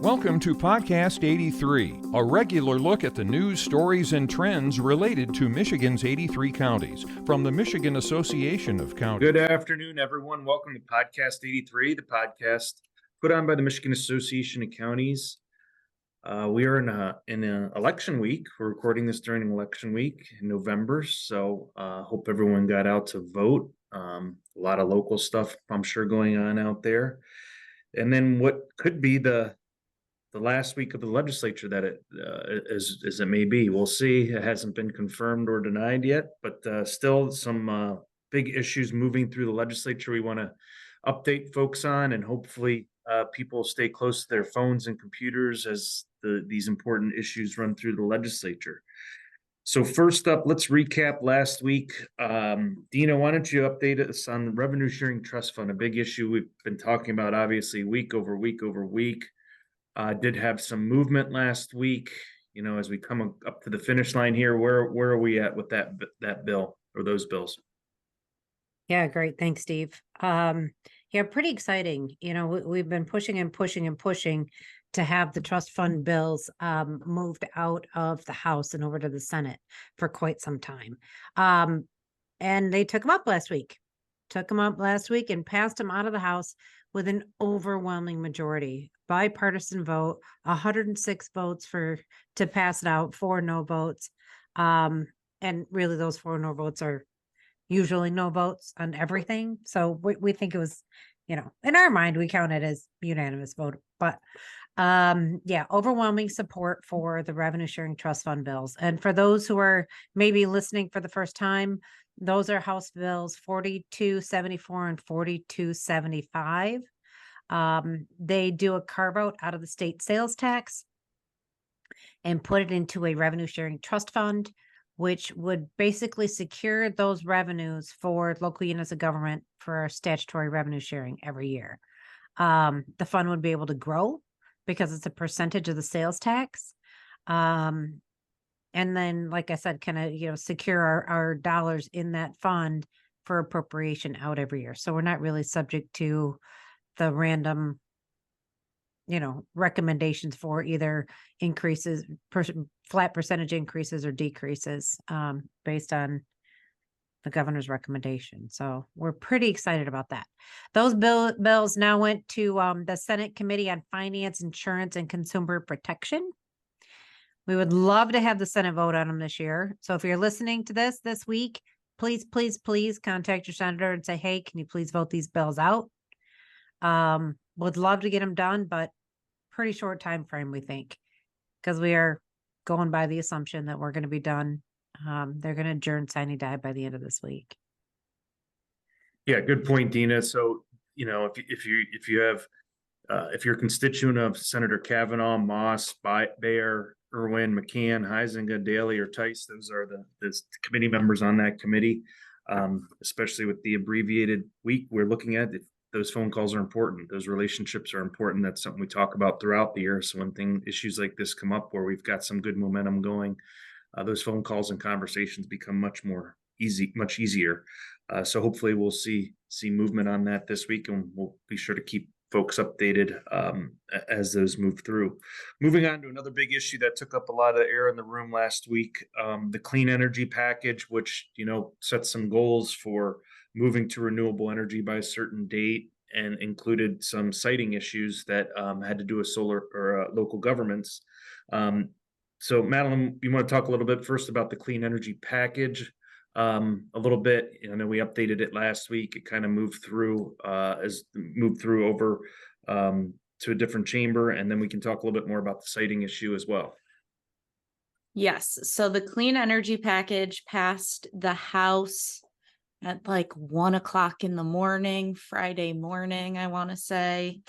Welcome to Podcast 83, a regular look at the news, stories, and trends related to Michigan's 83 counties from the Michigan Association of Counties. Good afternoon, everyone. Welcome to Podcast 83, the podcast put on by the Michigan Association of Counties. We are in an election week. We're recording this during election week in November, so hope everyone got out to vote. A lot of local stuff, I'm sure, going on out there. And then what could be the last week of the legislature that it as it may be. We'll see. It hasn't been confirmed or denied yet, but still some big issues moving through the legislature we want to update folks on, and hopefully people stay close to their phones and computers as these important issues run through the legislature. So first up, let's recap last week. Deena, why don't you update us on the revenue sharing trust fund, a big issue we've been talking about, obviously, week over week over week. Did have some movement last week, you know, as we come up to the finish line here. Where are we at with that bill or those bills? Yeah, great. Thanks, Steve. Yeah, pretty exciting. You know, we've been pushing and pushing and pushing to have the trust fund bills moved out of the House and over to the Senate for quite some time. And they took them up last week. And passed them out of the House with an overwhelming majority, bipartisan vote, 106 votes to pass it out, 4 no votes. And really those 4 no votes are usually no votes on everything. So we think it was, you know, in our mind, we count it as unanimous vote, but yeah, overwhelming support for the revenue sharing trust fund bills. And for those who are maybe listening for the first time, those are House bills 4274 and 4275. They do a carve out of the state sales tax and put it into a revenue sharing trust fund, which would basically secure those revenues for local units of government for our statutory revenue sharing every year. The fund would be able to grow because it's a percentage of the sales tax. And then, like I said, kind of, you know, secure our dollars in that fund for appropriation out every year. So we're not really subject to the random, you know, recommendations for either increases, flat percentage increases or decreases based on the governor's recommendation. So we're pretty excited about that. Those bills now went to the Senate Committee on Finance, Insurance, and Consumer Protection. We would love to have the Senate vote on them this year. So if you're listening to this week, please contact your senator and say, hey, can you please vote these bills out? Would love to get them done, but pretty short time frame, we think, because we are going by the assumption that we're going to be done. They're going to adjourn sine die by the end of this week. Yeah, good point, Deena. So, you know, if you have if you're a constituent of Senator Kavanaugh, Moss, Bayer, Irwin, McCann, Huizenga, Daly, or Tice, those are the committee members on that committee. Especially with the abbreviated week we're looking at, those phone calls are important. Those relationships are important. That's something we talk about throughout the year. So when issues like this come up where we've got some good momentum going, those phone calls and conversations become much easier. So hopefully we'll see movement on that this week, and we'll be sure to keep folks updated as those move through. Moving on to another big issue that took up a lot of air in the room last week, the clean energy package, which, you know, sets some goals for moving to renewable energy by a certain date, and included some siting issues that had to do with solar or local governments. So Madeline, you want to talk a little bit first about the clean energy package? A little bit, you know, we updated it last week. It kind of moved through over to a different chamber, and then we can talk a little bit more about the siting issue as well. Yes, so the clean energy package passed the House at like 1 o'clock in the morning, Friday morning, I want to say.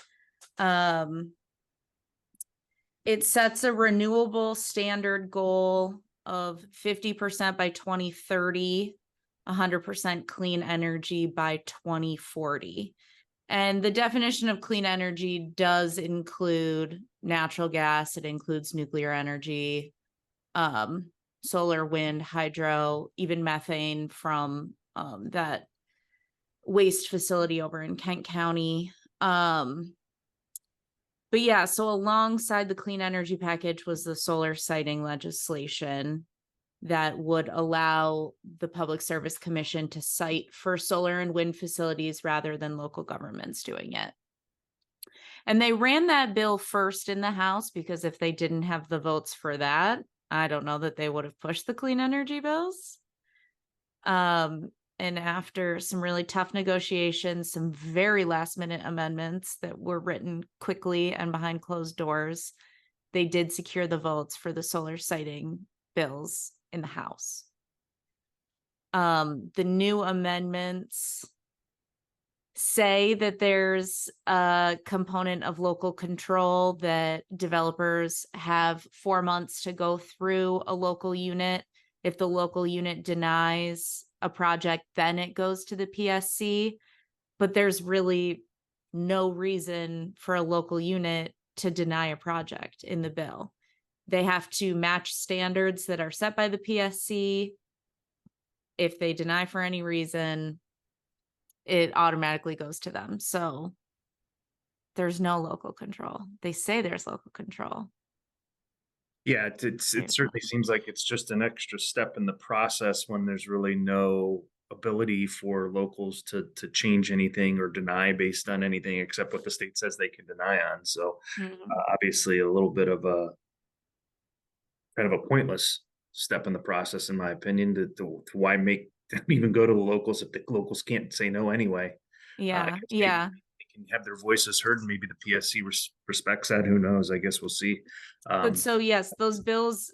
It sets a renewable standard goal of 50% by 2030, 100% clean energy by 2040. And the definition of clean energy does include natural gas. It includes nuclear energy, solar, wind, hydro, even methane from that waste facility over in Kent County. But yeah, so alongside the clean energy package was the solar siting legislation that would allow the Public Service Commission to site for solar and wind facilities rather than local governments doing it. And they ran that bill first in the House because if they didn't have the votes for that, I don't know that they would have pushed the clean energy bills. And after some really tough negotiations, some very last minute amendments that were written quickly and behind closed doors, they did secure the votes for the solar siting bills in the House. The new amendments say that there's a component of local control, that developers have 4 months to go through a local unit. If the local unit denies a project, then it goes to the PSC. But there's really no reason for a local unit to deny a project in the bill. They have to match standards that are set by the PSC. If they deny for any reason, it automatically goes to them. So there's no local control. They say there's local control. Yeah, it certainly seems like it's just an extra step in the process when there's really no ability for locals to change anything or deny based on anything except what the state says they can deny on. So obviously a little bit of a kind of a pointless step in the process, in my opinion, to why make them even go to the locals if the locals can't say no anyway. Yeah, They can have their voices heard, and maybe the PSC respects that. Who knows? I guess we'll see. But so yes, those bills,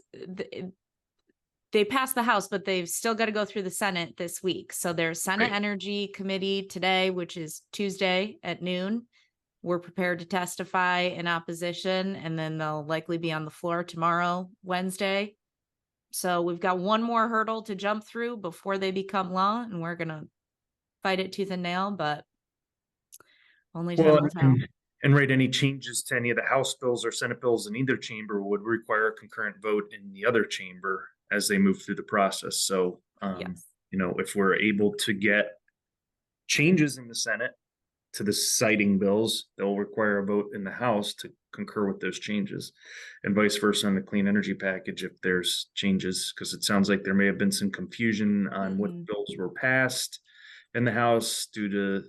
they passed the House, but they've still got to go through the Senate this week. So there's Senate Energy Committee today, which is Tuesday at noon. We're prepared to testify in opposition, and then they'll likely be on the floor tomorrow, Wednesday. So we've got one more hurdle to jump through before they become law, and we're going to fight it tooth and nail, but only time will tell. And right, any changes to any of the House bills or Senate bills in either chamber would require a concurrent vote in the other chamber as they move through the process. So, you know, if we're able to get changes in the Senate to the citing bills, they'll require a vote in the House to concur with those changes, and vice versa on the clean energy package if there's changes, because it sounds like there may have been some confusion on what bills were passed in the House due to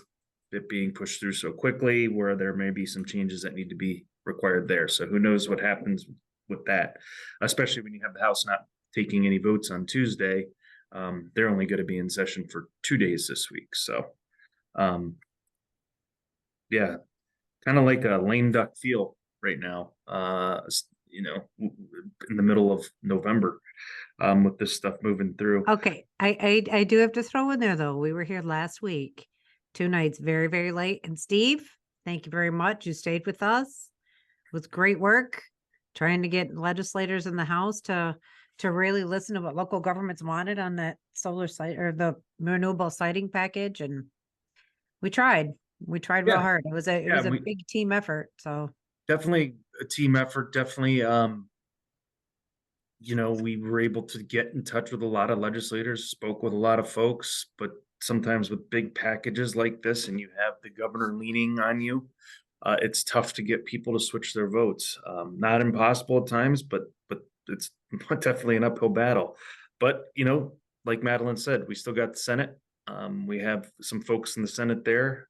it being pushed through so quickly, where there may be some changes that need to be required there. So who knows what happens with that, especially when you have the House not taking any votes on Tuesday. They're only going to be in session for 2 days this week. So yeah, kind of like a lame duck feel right now, you know, in the middle of November, with this stuff moving through. Okay, I do have to throw in there though. We were here last week, 2 nights, very, very late. And Steve, thank you very much. You stayed with us. It was great work trying to get legislators in the House to really listen to what local governments wanted on that solar site or the renewable siting package. And we tried real hard. It was a big team effort. So definitely a team effort. Definitely, you know, we were able to get in touch with a lot of legislators, spoke with a lot of folks, but sometimes with big packages like this and you have the governor leaning on you, it's tough to get people to switch their votes. Not impossible at times, but it's definitely an uphill battle. But, you know, like Madeline said, we still got the Senate. We have some folks in the Senate there.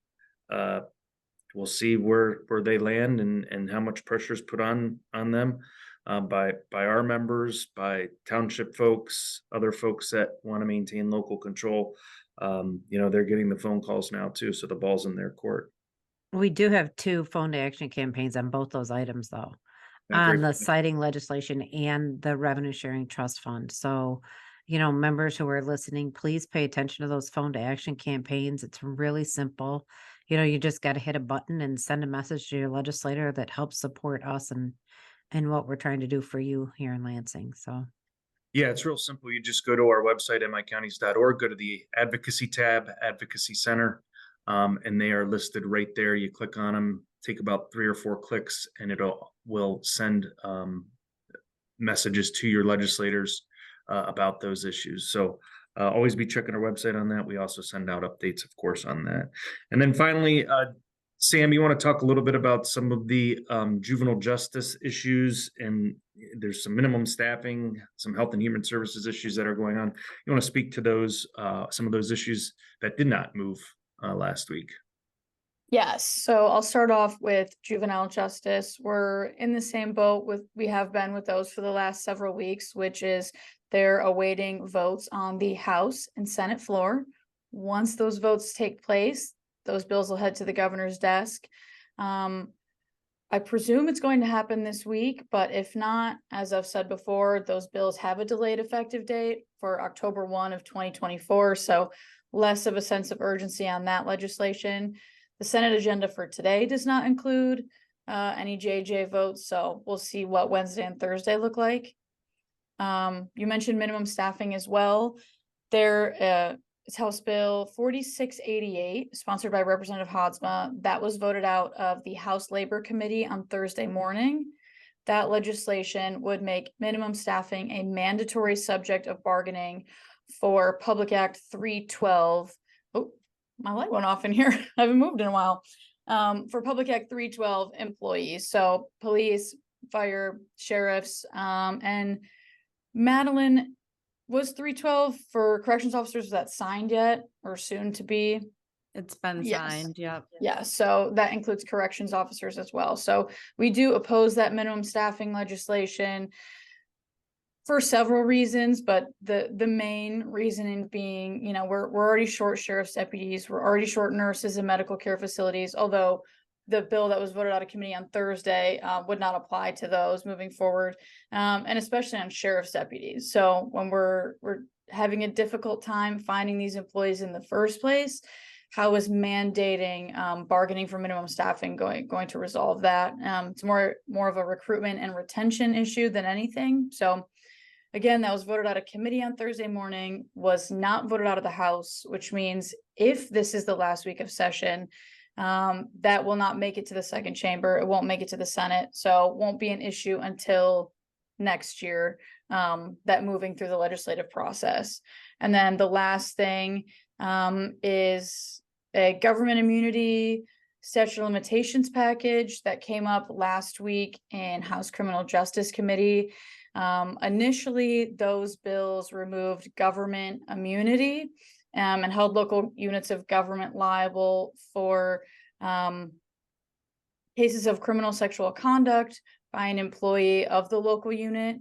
We'll see where they land and how much pressure is put on them. By our members, by township folks, other folks that want to maintain local control. You know, they're getting the phone calls now too, so the ball's in their court. we do have 2 phone to action campaigns on both those items though, on the citing legislation and the revenue sharing trust fund. So, you know, members who are listening, please pay attention to those phone to action campaigns. It's really simple. You know, you just got to hit a button and send a message to your legislator that helps support us and what we're trying to do for you here in Lansing. So yeah, it's real simple. You just go to our website, micounties.org, go to the advocacy tab, advocacy center, and they are listed right there. You click on them, take about 3 or 4 clicks, and will send messages to your legislators about those issues. So always be checking our website on that. We also send out updates, of course, on that. And then finally, Sam, you want to talk a little bit about some of the juvenile justice issues, and there's some minimum staffing, some health and human services issues that are going on. You want to speak to those, some of those issues that did not move last week? Yes, so I'll start off with juvenile justice. We're in the same boat we have been with those for the last several weeks, which is they're awaiting votes on the House and Senate floor. Once those votes take place, those bills will head to the governor's desk. I presume it's going to happen this week, but if not, as I've said before, those bills have a delayed effective date for October 1 of 2024. So less of a sense of urgency on that legislation. The Senate agenda for today does not include any JJ votes, so we'll see what Wednesday and Thursday look like. You mentioned minimum staffing as well. There is House Bill 4688, sponsored by Representative Hodsma. That was voted out of the House Labor Committee on Thursday morning. That legislation would make minimum staffing a mandatory subject of bargaining for Public Act 312. Oh, my light went off in here. I haven't moved in a while. For Public Act 312 employees, so police, fire, sheriffs, and Madeline, was 312 for corrections officers, was that signed yet or soon to be? It's been Yes. signed, yep. Yeah, so that includes corrections officers as well. So we do oppose that minimum staffing legislation for several reasons, but the main reasoning being, you know, we're already short sheriff's deputies, we're already short nurses in medical care facilities, although the bill that was voted out of committee on Thursday would not apply to those moving forward, and especially on sheriff's deputies. So when we're having a difficult time finding these employees in the first place, how is mandating bargaining for minimum staffing going to resolve that? It's more of a recruitment and retention issue than anything. So again, that was voted out of committee on Thursday morning, was not voted out of the House, which means if this is the last week of session, that will not make it to the second chamber. It won't make it to the Senate. So it won't be an issue until next year, that moving through the legislative process. And then the last thing is a government immunity statute of limitations package that came up last week in House Criminal Justice Committee. Initially, those bills removed government immunity and held local units of government liable for cases of criminal sexual conduct by an employee of the local unit.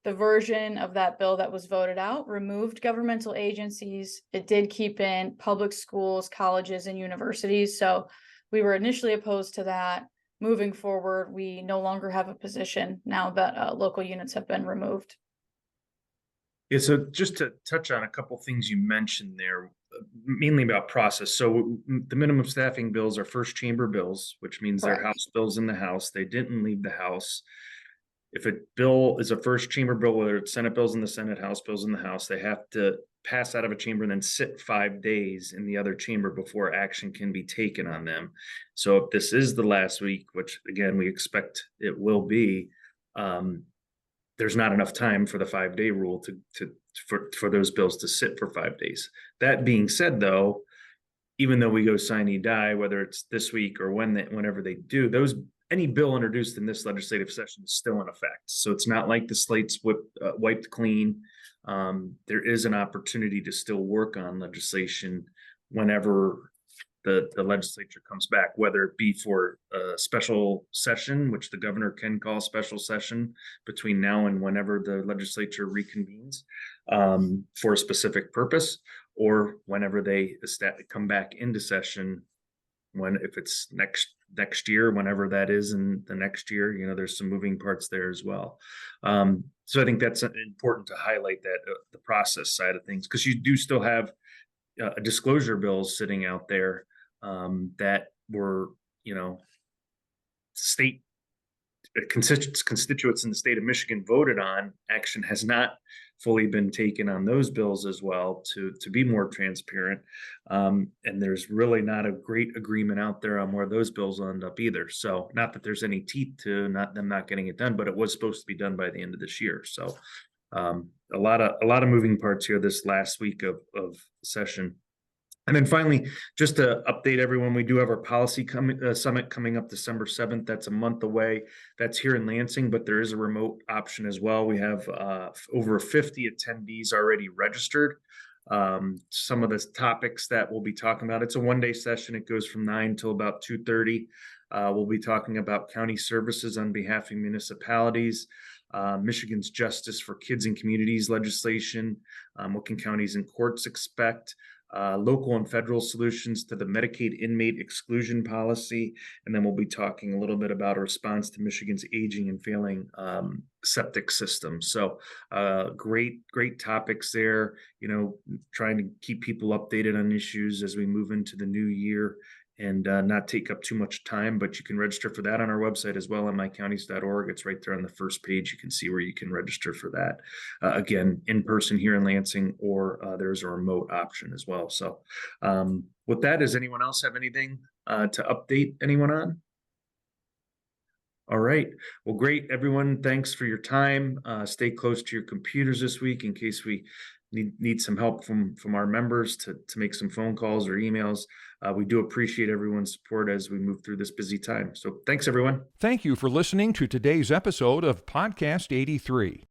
The version of that bill that was voted out removed governmental agencies. It did keep in public schools, colleges, and universities. So we were initially opposed to that. Moving forward, we no longer have a position now that local units have been removed. Yeah, so just to touch on a couple things you mentioned there, mainly about process. So the minimum staffing bills are first chamber bills, which means they're Correct. House bills in the House. They didn't leave the House. If a bill is a first chamber bill, whether it's Senate bills in the Senate, House bills in the House, they have to pass out of a chamber and then sit 5 days in the other chamber before action can be taken on them. So if this is the last week, which again, we expect it will be, there's not enough time for the 5-day rule for those bills to sit for 5 days. That being said, though, even though we go sine die, whether it's this week or whenever they do, any bill introduced in this legislative session is still in effect. So it's not like the slate's wiped clean. There is an opportunity to still work on legislation whenever the legislature comes back, whether it be for a special session, which the governor can call special session between now and whenever the legislature reconvenes for a specific purpose, or whenever they come back into session, if it's next year, whenever that is in the next year, you know, there's some moving parts there as well. So I think that's important to highlight that the process side of things, because you do still have disclosure bills sitting out there that were, you know, state constituents in the state of Michigan voted on. Action has not fully been taken on those bills as well to be more transparent. And there's really not a great agreement out there on where those bills will end up either. So not that there's any teeth to them not getting it done, but it was supposed to be done by the end of this year. So a lot of moving parts here this last week of session. And then finally, just to update everyone, we do have our policy summit coming up December 7th. That's a month away. That's here in Lansing, but there is a remote option as well. We have over 50 attendees already registered. Some of the topics that we'll be talking about, it's a one-day session. It goes from 9 till about 2:30. We'll be talking about county services on behalf of municipalities, Michigan's Justice for Kids and Communities legislation, what can counties and courts expect, local and federal solutions to the Medicaid inmate exclusion policy. And then we'll be talking a little bit about a response to Michigan's aging and failing septic system. So great topics there, trying to keep people updated on issues as we move into the new year and not take up too much time, but you can register for that on our website as well on mycounties.org. It's right there on the first page. You can see where you can register for that. Again, in person here in Lansing, or there's a remote option as well. So with that, does anyone else have anything to update anyone on? All right. Well, great, everyone. Thanks for your time. Stay close to your computers this week in case we need some help from our members to make some phone calls or emails. We do appreciate everyone's support as we move through this busy time. So thanks, everyone. Thank you for listening to today's episode of Podcast 83.